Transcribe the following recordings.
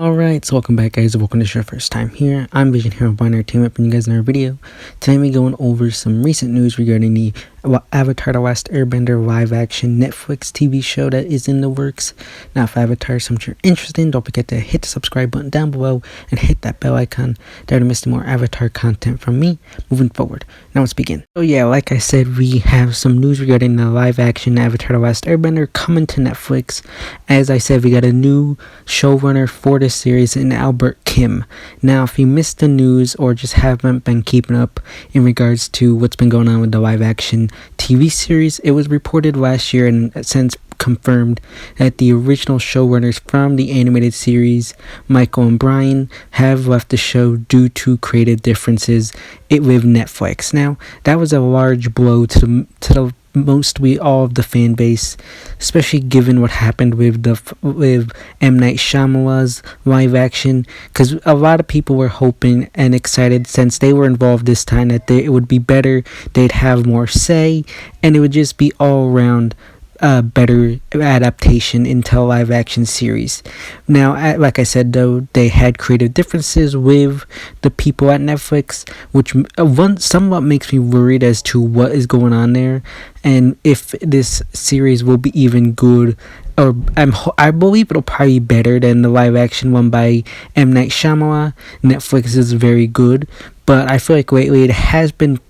Alright, so welcome back guys, welcome to your first time here. I'm Vision here of Vine Entertainment, bringing you guys another video. Today we're going over some recent news regarding the Avatar The Last Airbender live action Netflix TV show that is in the works. Now if Avatar is something you're interested in, don't forget to hit the subscribe button down below and hit that bell icon there to miss more Avatar content from me moving forward. Now let's begin. So yeah, like I said, we have some news regarding the live action Avatar The Last Airbender coming to Netflix. As I said, we got a new showrunner for this series in Albert Kim. Now if you missed the news or just haven't been keeping up in regards to what's been going on with the live action TV series, it was reported last year and since confirmed that the original showrunners from the animated series, Michael and Brian, have left the show due to creative differences with Netflix. Now that was a large blow to mostly all of the fan base, especially given what happened with M. Night Shyamalan's live action, because a lot of people were hoping and excited since they were involved this time that it would be better, they'd have more say, and it would just be all around better adaptation into a live action series. Now, like I said though, they had creative differences with the people at Netflix, which somewhat makes me worried as to what is going on there and if this series will be even good. Or I believe it'll probably be better than the live action one by M. Night Shyamalan. Netflix is very good, but I feel like lately it has been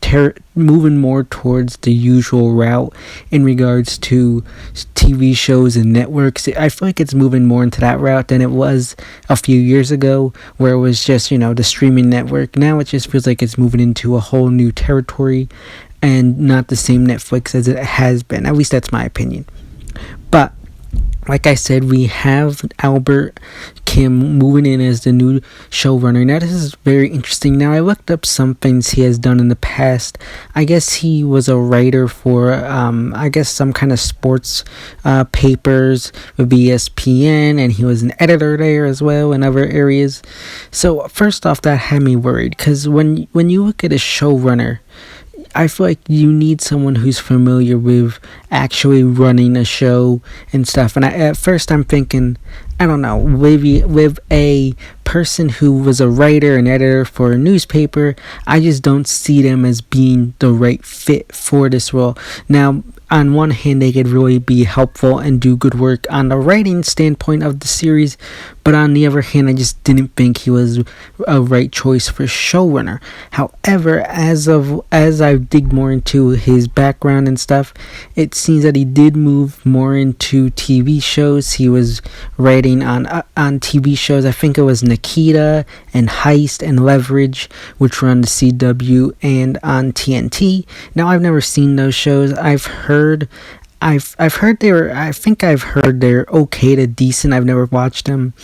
moving more towards the usual route in regards to TV shows and networks. I feel like it's moving more into that route than it was a few years ago, where it was just, the streaming network. Now it just feels like it's moving into a whole new territory and not the same Netflix as it has been. At least that's my opinion. But like I said, we have Albert Kim moving in as the new showrunner. Now this is very interesting. Now I looked up some things he has done in the past. I guess he was a writer for some kind of sports papers with ESPN, and he was an editor there as well in other areas. So first off, that had me worried, because when you look at a showrunner, I feel like you need someone who's familiar with actually running a show and stuff. And at first I'm thinking, I don't know, maybe with a person who was a writer and editor for a newspaper, I just don't see them as being the right fit for this role. Now, on one hand, they could really be helpful and do good work on the writing standpoint of the series, but on the other hand, I just didn't think he was a right choice for showrunner. However, as I dig more into his background and stuff, it seems that he did move more into TV shows. He was writing on TV shows. I think it was Nikita and Heist and Leverage, which were on the CW and on TNT. Now, I've never seen those shows. I've heard they're okay to decent. I've never watched them.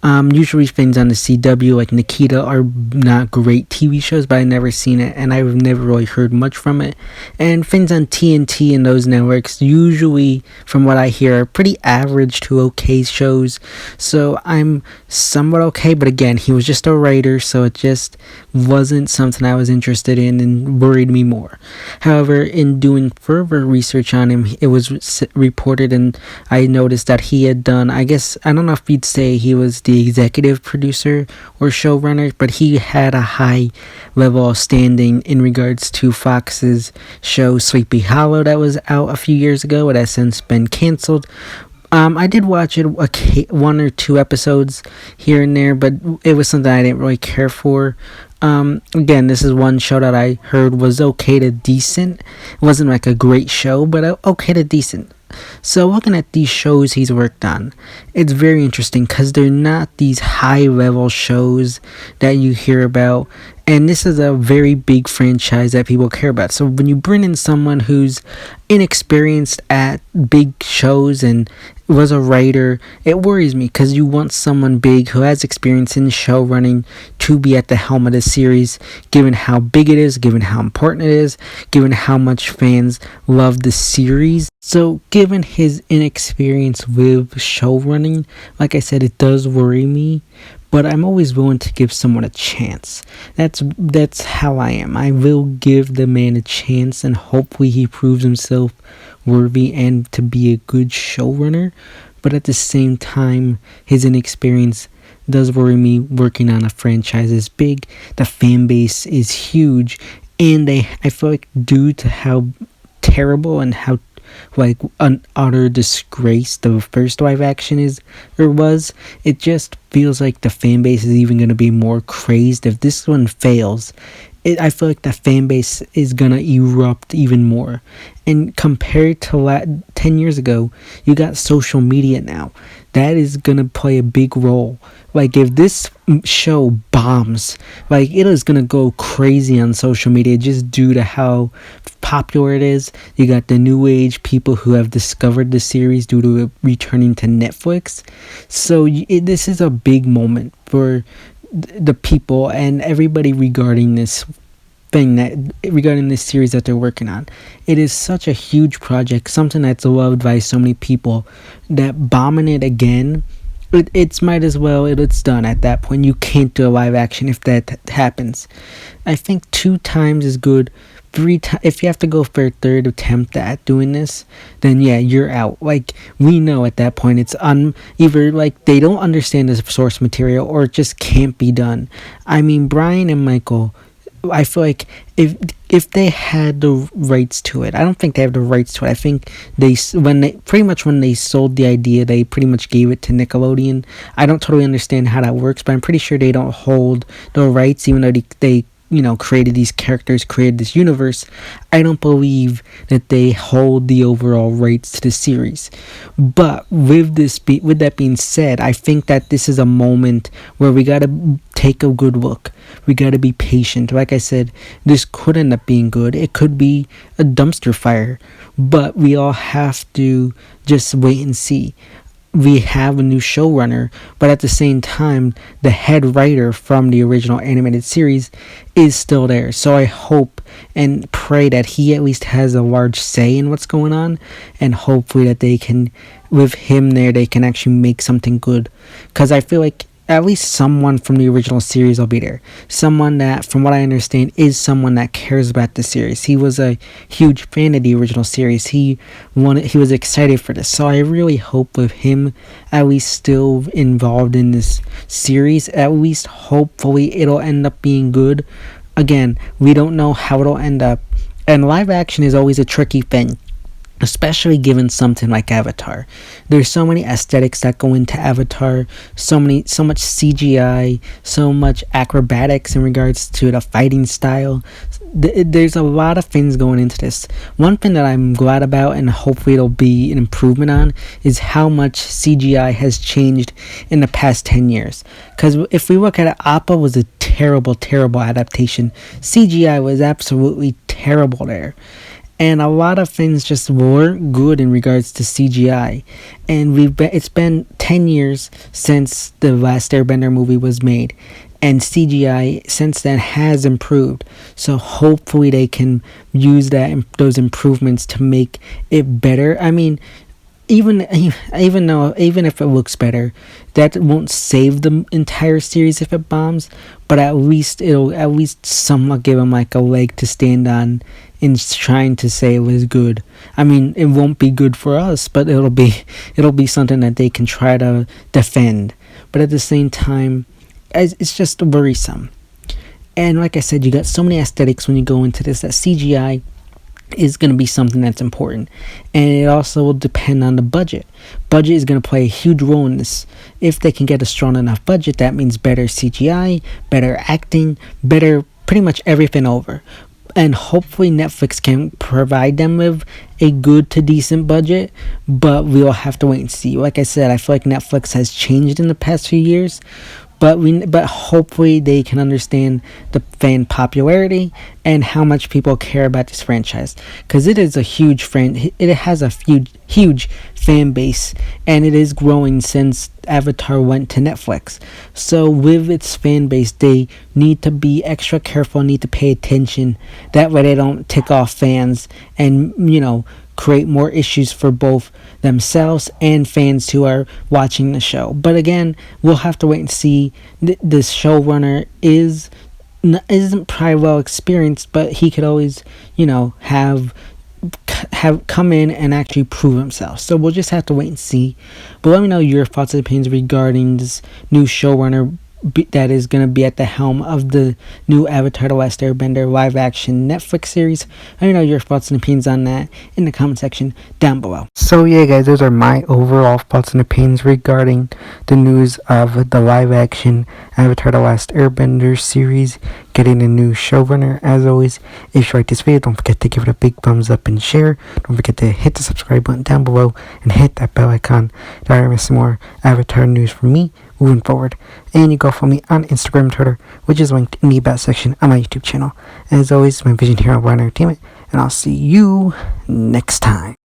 Usually things on the CW like Nikita are not great TV shows, but I've never seen it and I've never really heard much from it. And things on TNT and those networks, usually from what I hear, are pretty average to okay shows. So I'm somewhat okay, but again, he was just a writer, so it just wasn't something I was interested in and worried me more. However, in doing further research on him, it was reported and I noticed that he had done, I don't know if you'd say he was the executive producer or showrunner, but he had a high level of standing in regards to Fox's show Sleepy Hollow that was out a few years ago. It has since been canceled. I did watch it one or two episodes here and there, but it was something I didn't really care for. Again, this is one show that I heard was okay to decent. It wasn't like a great show, but okay to decent. So looking at these shows he's worked on, it's very interesting because they're not these high level shows that you hear about, and this is a very big franchise that people care about. So when you bring in someone who's inexperienced at big shows and was a writer, it worries me because you want someone big who has experience in show running to be at the helm of the series, given how big it is, given how important it is, given how much fans love the series. So given his inexperience with show running, like I said, it does worry me. but I'm always willing to give someone a chance. That's how I am. I will give the man a chance, and hopefully he proves himself worthy and to be a good showrunner. But at the same time, his inexperience does worry me. Working on a franchise is big, the fan base is huge, and I feel like due to how terrible and how like an utter disgrace the first live action is or was, it just feels like the fan base is even going to be more crazed if this one fails. I feel like the fan base is gonna erupt even more. And compared to 10 years ago, you got social media now. That is gonna play a big role. Like, if this show bombs, like, it is gonna go crazy on social media just due to how popular it is. You got the new age people who have discovered the series due to it returning to Netflix. So this is a big moment for the people and everybody regarding this series that they're working on. It is such a huge project, something that's loved by so many people, that bombing it again, it's might as well, it's done at that point. You can't do a live action if that happens. I think 2 times is good. 3 times, if you have to go for a third attempt at doing this, then yeah, you're out. Like, we know at that point it's either like they don't understand the source material or it just can't be done. I mean, Brian and Michael, I feel like if they had the rights to it, I don't think they have the rights to it. I think when they sold the idea, they pretty much gave it to Nickelodeon. I don't totally understand how that works, but I'm pretty sure they don't hold the rights, even though they created these characters, created this universe. I don't believe that they hold the overall rights to the series. But with that being said, I think that this is a moment where we gotta take a good look. We gotta be patient. Like I said, this could end up being good. It could be a dumpster fire. But we all have to just wait and see. We have a new showrunner, but at the same time, the head writer from the original animated series is still there. So I hope and pray that he at least has a large say in what's going on, and hopefully that they can, with him there, they can actually make something good. Because I feel like at least someone from the original series will be there. Someone that, from what I understand, is someone that cares about the series. He was a huge fan of the original series. He was excited for this. So I really hope with him at least still involved in this series, at least hopefully it'll end up being good. Again, we don't know how it'll end up. And live action is always a tricky thing, especially given something like Avatar. There's so many aesthetics that go into Avatar, so much CGI, so much acrobatics in regards to the fighting style. There's a lot of things going into this. One thing that I'm glad about, and hopefully it'll be an improvement on, is how much CGI has changed in the past 10 years. Because if we look at it, Appa was a terrible adaptation. CGI was absolutely terrible there. And a lot of things just weren't good in regards to CGI. And it's been 10 years since the last Airbender movie was made. And CGI since then has improved. So hopefully they can use those improvements to make it better. I mean, even if it looks better, that won't save the entire series if it bombs. But at least it'll somewhat give them like a leg to stand on in trying to say it was good. I mean, it won't be good for us, but it'll be something that they can try to defend. But at the same time, it's just worrisome. And like I said, you got so many aesthetics when you go into this, that CGI is going to be something that's important. And it also will depend on the budget. Budget is going to play a huge role in this. If they can get a strong enough budget, that means better CGI, better acting, better pretty much everything over. And hopefully Netflix can provide them with a good to decent budget, but we'll have to wait and see. Like I said, I feel like Netflix has changed in the past few years, but hopefully they can understand the fan popularity and how much people care about this franchise, because it is a huge it has a huge fan base, and it is growing since Avatar went to Netflix. So with its fan base, they need to be extra careful, need to pay attention. That way they don't tick off fans and create more issues for both themselves and fans who are watching the show. But again, we'll have to wait and see. This showrunner isn't probably well experienced, but he could always, have come in and actually prove himself. So we'll just have to wait and see. But let me know your thoughts and opinions regarding this new showrunner that is going to be at the helm of the new Avatar: The Last Airbender live action Netflix series. Let me know your thoughts and opinions on that in the comment section down below. So yeah guys, those are my overall thoughts and opinions regarding the news of the live action Avatar: The Last Airbender series getting a new showrunner. As always, if you like this video, don't forget to give it a big thumbs up and share. Don't forget to hit the subscribe button down below and hit that bell icon to never miss more Avatar news from me moving forward. And you go follow me on Instagram and Twitter, which is linked in the about section on my YouTube channel. As always, my Vision Hero Entertainment, and I'll see you next time.